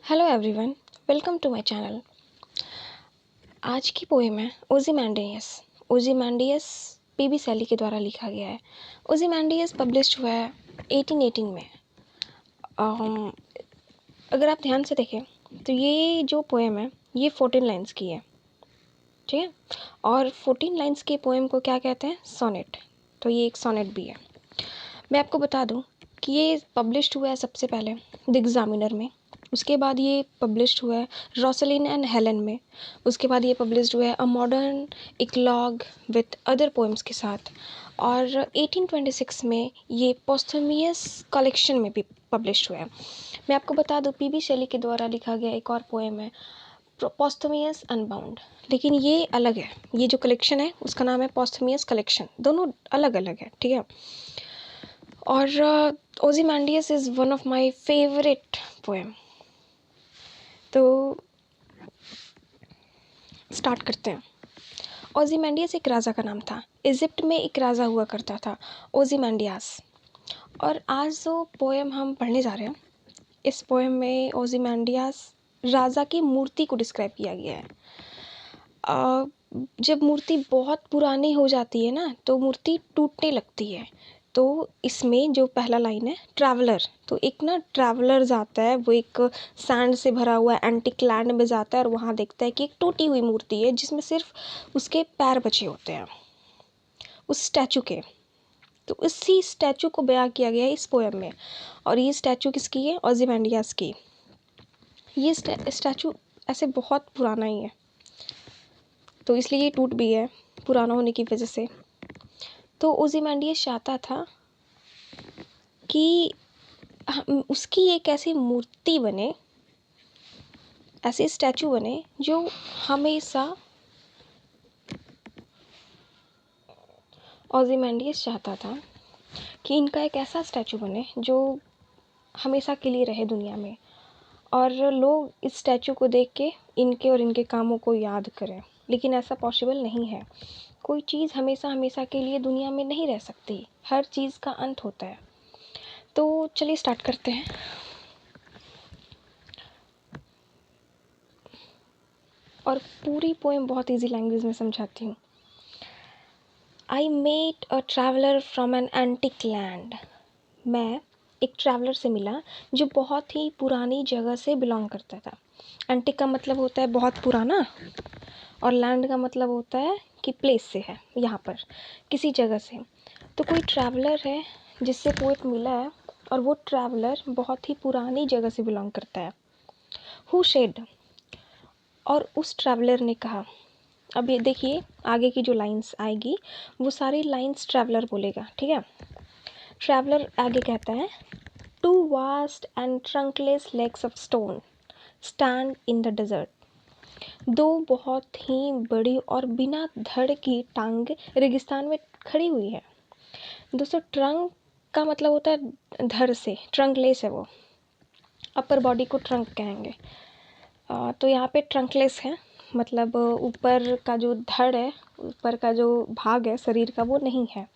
Hello everyone, welcome to my channel. आज की poem है ओzymandias। ओzymandias पीबी शैली के द्वारा लिखा गया है। ओzymandias पब्लिश्ड हुआ है 1818 में। अगर आप ध्यान से देखें तो ये जो पोएम है ये 14 लाइन्स की है, ठीक है। और 14 लाइन्स के पोएम को क्या कहते हैं? सोनेट। तो ये एक सोनेट भी है। मैं आपको बता दूं कि ये पब्लिश्ड हुआ है सबसे पहले द एग्जामिनर में, उसके बाद ये पब्लिश्ड हुआ है रोसलिन एंड हेलन में, उसके बाद ये पब्लिश्ड हुआ है a modern eclogue with other poems के साथ, और 1826 में ये पोस्थुमियस कलेक्शन में भी पब्लिश्ड हुआ है। मैं आपको बता दूं पीबी शैली के द्वारा लिखा गया एक और पोएम है पोस्थुमियस अनबाउंड, लेकिन ये अलग है। ये जो कलेक्शन है उसका नाम है पोस्थुमियस कलेक्शन, दोनों अलग अलग है, ठीक है। और Ozymandias is one of my favourite poem. तो स्टार्ट करते हैं। ओzymandias एक राजा का नाम था। इजिप्ट में एक राजा हुआ करता था ओzymandias। और आज जो पोएम हम पढ़ने जा रहे हैं, इस पोएम में ओzymandias राजा की मूर्ति को डिस्क्राइब किया गया है। जब मूर्ति बहुत पुरानी हो जाती है ना तो मूर्ति टूटने लगती है। तो इसमें जो पहला लाइन है ट्रैवलर, तो एक ना ट्रैवलर जाता है, वो एक सैंड से भरा हुआ एंटिक लैंड में जाता है और वहाँ देखता है कि एक टूटी हुई मूर्ति है जिसमें सिर्फ उसके पैर बचे होते हैं उस स्टैचू के। तो इसी स्टैचू को बयां किया गया है इस पोएम में। और ये स्टैचू किसकी है? ओzymandias की। ये स्टैचू ऐसे बहुत पुराना ही है, तो इसलिए ये टूट भी है पुराना होने की वजह से। तो ओzymandias चाहता था कि उसकी एक ऐसी मूर्ति बने, ऐसे स्टैचू बने जो हमेशा, ओzymandias चाहता था कि इनका एक ऐसा स्टैचू बने जो हमेशा के लिए रहे दुनिया में, और लोग इस स्टैचू को देख के इनके और इनके कामों को याद करें। लेकिन ऐसा पॉसिबल नहीं है। कोई चीज़ हमेशा हमेशा के लिए दुनिया में नहीं रह सकती, हर चीज़ का अंत होता है। तो चलिए स्टार्ट करते हैं। और पूरी पोएम बहुत इजी लैंग्वेज में समझाती हूँ। I met a traveller from an antique land. मैं एक ट्रैवलर से मिला जो बहुत ही पुरानी जगह से बिलोंग करता था। एंटिक का मतलब होता है बहुत पुराना, और लैंड का मतलब होता है कि प्लेस से है, यहाँ पर किसी जगह से। तो कोई ट्रैवलर है जिससे पोएट मिला है, और वो ट्रैवलर बहुत ही पुरानी जगह से बिलोंग करता है। हु शेड, और उस ट्रैवलर ने कहा। अब ये देखिए आगे की जो लाइंस आएगी वो सारी लाइंस ट्रैवलर बोलेगा, ठीक है। ट्रैवलर आगे कहता है, two vast and trunkless legs of stone stand in the desert. दो बहुत ही बड़ी और बिना धड़ की टांग रेगिस्तान में खड़ी हुई है। दोस्तों ट्रंक का मतलब होता है धड़ से, ट्रंकलेस है वो, अपर बॉडी को ट्रंक कहेंगे। तो यहाँ पे ट्रंकलेस है, मतलब ऊपर का जो धड़ है, ऊपर का जो भाग है शरीर का, वो नहीं है।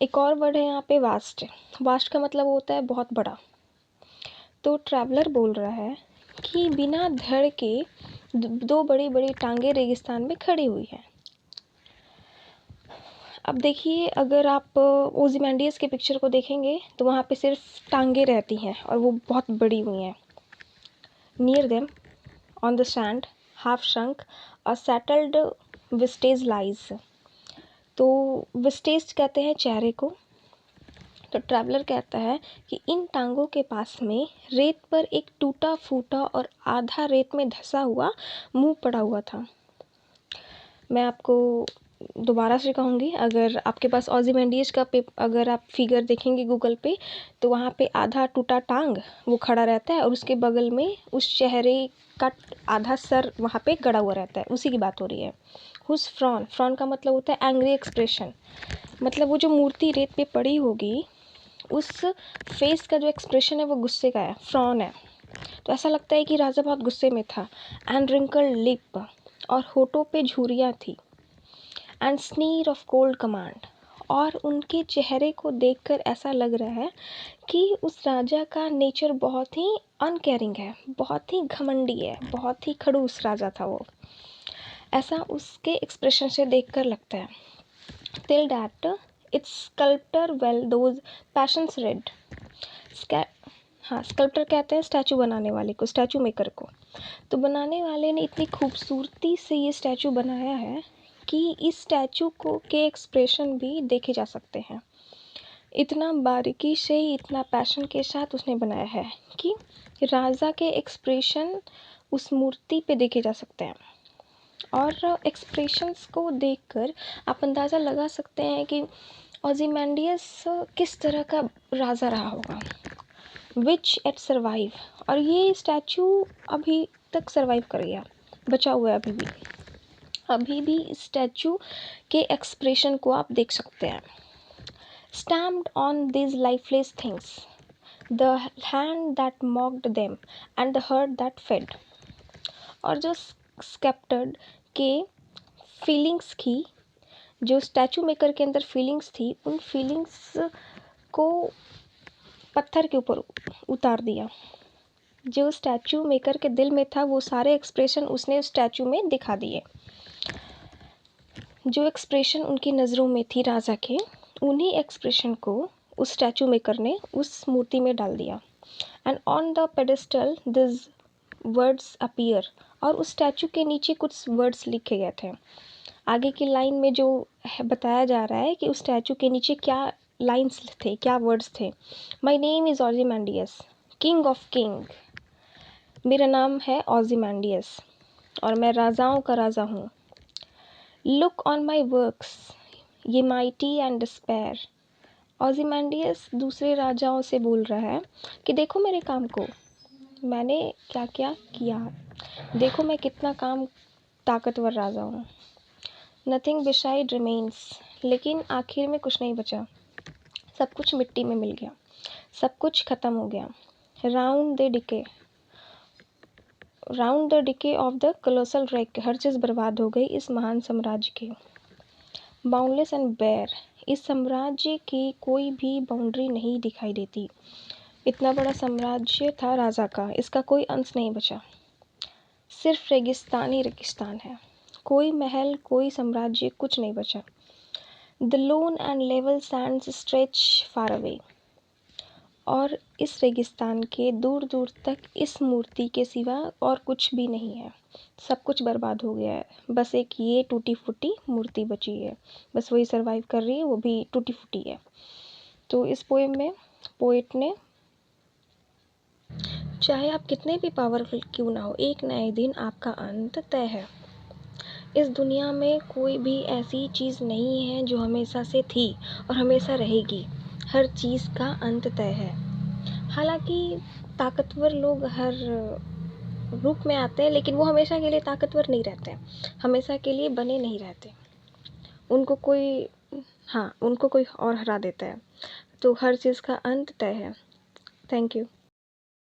एक और वर्ड है यहाँ पे वास्ट। वास्ट का मतलब होता है बहुत बड़ा। तो ट्रैवलर बोल रहा है कि बिना धड़ के दो बड़ी बड़ी टांगे रेगिस्तान में खड़ी हुई है। अब देखिए अगर आप ओzymandias के पिक्चर को देखेंगे तो वहाँ पे सिर्फ टांगे रहती हैं और वो बहुत बड़ी हुई हैं। Near them on the sand, half shrunk, a settled vistage lies। तो विस्टेज कहते हैं चेहरे को। तो ट्रैवलर कहता है कि इन टांगों के पास में रेत पर एक टूटा फूटा और आधा रेत में धंसा हुआ मुंह पड़ा हुआ था। मैं आपको दोबारा से कहूँगी, अगर आपके पास ओzymandias का अगर आप फिगर देखेंगे गूगल पे तो वहाँ पे आधा टूटा टांग वो खड़ा रहता है और उसके बगल में उस चेहरे का आधा सर वहाँ पे गड़ा हुआ रहता है, उसी की बात हो रही है। हुस फ्रॉन, फ्रॉन का मतलब होता है एंग्री एक्सप्रेशन, मतलब वो जो मूर्ति रेत पे पड़ी होगी उस फेस का जो एक्सप्रेशन है वो गुस्से का है, फ्रॉन है। तो ऐसा लगता है कि राजा बहुत गुस्से में था। एंड रिंकल्ड लिप, और होठों पे झुर्रियाँ थी। And sneer of cold command, और उनके चेहरे को देखकर ऐसा लग रहा है कि उस राजा का नेचर बहुत ही अनकेयरिंग है, बहुत ही घमंडी है, बहुत ही खड़ूस राजा था वो, ऐसा उसके एक्सप्रेशन से देखकर लगता है। Till that it's sculptor well those patience red. हाँ, स्कल्प्टर कहते हैं स्टैचू बनाने वाले को, स्टैचू मेकर को। तो बनाने वाले ने इतनी खूबसूरती से ये स्टैचू बनाया है कि इस स्टैचू को के एक्सप्रेशन भी देखे जा सकते हैं। इतना बारीकी से, इतना पैशन के साथ उसने बनाया है कि राजा के एक्सप्रेशन उस मूर्ति पे देखे जा सकते हैं। और एक्सप्रेशंस को देखकर आप अंदाज़ा लगा सकते हैं कि ओzymandias किस तरह का राजा रहा होगा, विच एट सर्वाइव। और ये स्टैचू अभी तक सर्वाइव कर गया, बचा हुआ है अभी भी इस स्टैचू के एक्सप्रेशन को आप देख सकते हैं। Stamped on these lifeless things, the hand that mocked them and the heart that fed। और जो स्कल्प्टर के फीलिंग्स की, जो स्टैचू मेकर के अंदर फीलिंग्स थी, उन फीलिंग्स को पत्थर के ऊपर उतार दिया। जो स्टैचू मेकर के दिल में था वो सारे एक्सप्रेशन उसने उस स्टैचू में दिखा दिए। जो एक्सप्रेशन उनकी नज़रों में थी राजा के, उन्हीं एक्सप्रेशन को उस स्टैचू मेकर ने उस मूर्ति में डाल दिया। And on the pedestal this words appear. और उस स्टैचू के नीचे कुछ वर्ड्स लिखे गए थे। आगे की लाइन में जो बताया जा रहा है कि उस स्टैचू के नीचे क्या लाइन्स थे, क्या वर्ड्स थे। My name is Ozymandias, king of king. मेरा नाम है ओzymandias और मैं राजाओं का राजा हूँ। लुक ऑन माई वर्क्स, ये माइटी एंड डिस्पेयर। ओzymandias दूसरे राजाओं से बोल रहा है कि देखो मेरे काम को, मैंने क्या क्या किया, देखो मैं कितना काम ताकतवर राजा हूँ। नथिंग बिसाइड रिमेन्स, लेकिन आखिर में कुछ नहीं बचा, सब कुछ मिट्टी में मिल गया, सब कुछ ख़त्म हो गया। Round the decay of the colossal wreck, हर चीज़ बर्बाद हो गई इस महान साम्राज्य के। बाउंडलेस एंड बेयर, इस साम्राज्य की कोई भी बाउंड्री नहीं दिखाई देती। इतना बड़ा साम्राज्य था राजा का, इसका कोई अंश नहीं बचा, सिर्फ रेगिस्तान ही रेगिस्तान है, कोई महल, कोई साम्राज्य, कुछ नहीं बचा। The loan and level Sands stretch far away. और इस रेगिस्तान के दूर दूर तक इस मूर्ति के सिवा और कुछ भी नहीं है, सब कुछ बर्बाद हो गया है, बस एक ये टूटी फूटी मूर्ति बची है, बस वही सरवाइव कर रही है, वो भी टूटी फूटी है। तो इस पोएम में पोएट ने, चाहे आप कितने भी पावरफुल क्यों ना हो, एक ना एक दिन आपका अंत तय है। इस दुनिया में कोई भी ऐसी चीज़ नहीं है जो हमेशा से थी और हमेशा रहेगी, हर चीज़ का अंत तय है। हालांकि ताकतवर लोग हर रूप में आते हैं, लेकिन वो हमेशा के लिए ताकतवर नहीं रहते, हमेशा के लिए बने नहीं रहते, उनको कोई, हाँ, उनको कोई और हरा देता है। तो हर चीज़ का अंत तय है। Thank you.